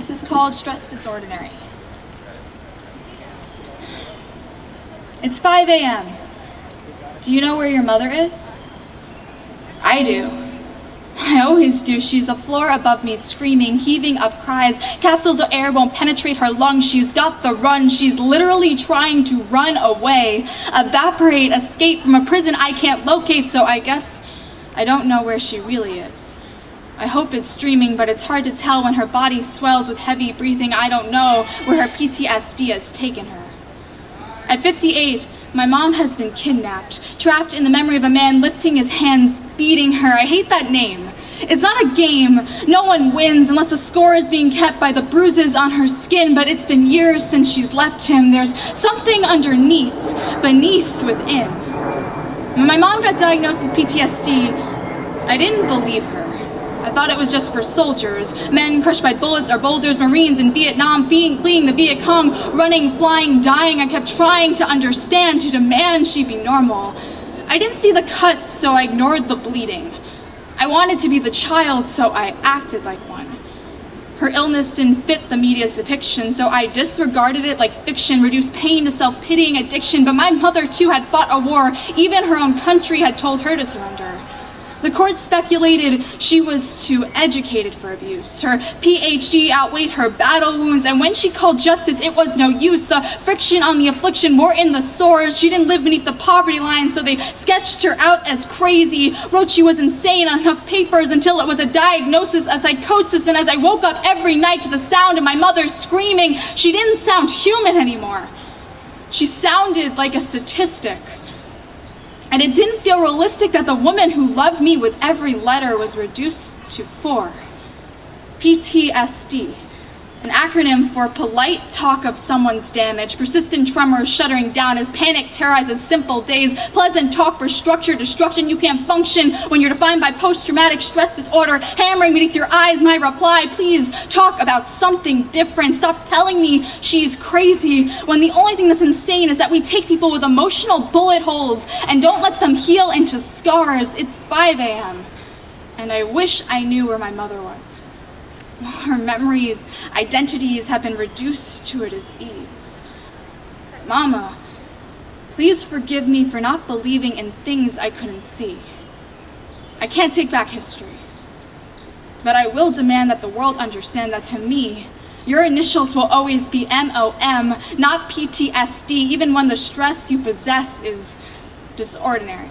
This is called stress disordinary. It's 5 a.m. Do you know where your mother is? I do. I always do. She's a floor above me, screaming, heaving up cries. Capsules of air won't penetrate her lungs. She's got the run. She's literally trying to run away, evaporate, escape from a prison I can't locate, so I guess I don't know where she really is. I hope it's dreaming, but it's hard to tell when her body swells with heavy breathing. I don't know where her PTSD has taken her. At 58, my mom has been kidnapped, trapped in the memory of a man lifting his hands, beating her. I hate that name. It's not a game. No one wins unless the score is being kept by the bruises on her skin, but it's been years since she's left him. There's something underneath, beneath, within. When my mom got diagnosed with PTSD, I didn't believe her. I thought it was just for soldiers, men crushed by bullets or boulders, Marines in Vietnam, fleeing the Viet Cong, running, flying, dying. I kept trying to understand, to demand she be normal. I didn't see the cuts, so I ignored the bleeding. I wanted to be the child, so I acted like one. Her illness didn't fit the media's depiction, so I disregarded it like fiction, reduced pain to self-pitying addiction. But my mother too had fought a war. Even her own country had told her to surrender. The court speculated she was too educated for abuse. Her PhD outweighed her battle wounds, and when she called justice, it was no use. The friction on the affliction wore in the sores. She didn't live beneath the poverty line, so they sketched her out as crazy, wrote she was insane on enough papers until it was a diagnosis, a psychosis, and as I woke up every night to the sound of my mother screaming, she didn't sound human anymore. She sounded like a statistic. And it didn't feel realistic that the woman who loved me with every letter was reduced to 4. PTSD, an acronym for polite talk of someone's damage, persistent tremors shuddering down as panic terrorizes simple days, pleasant talk for structured destruction. You can't function when you're defined by post-traumatic stress disorder, hammering beneath your eyes. My reply, please talk about something different. Stop telling me she's crazy when the only thing that's insane is that we take people with emotional bullet holes and don't let them heal into scars. It's 5 a.m. and I wish I knew where my mother was. Her memories, identities have been reduced to a disease. Mama, please forgive me for not believing in things I couldn't see. I can't take back history, but I will demand that the world understand that to me, your initials will always be MOM, not PTSD, even when the stress you possess is disordinary.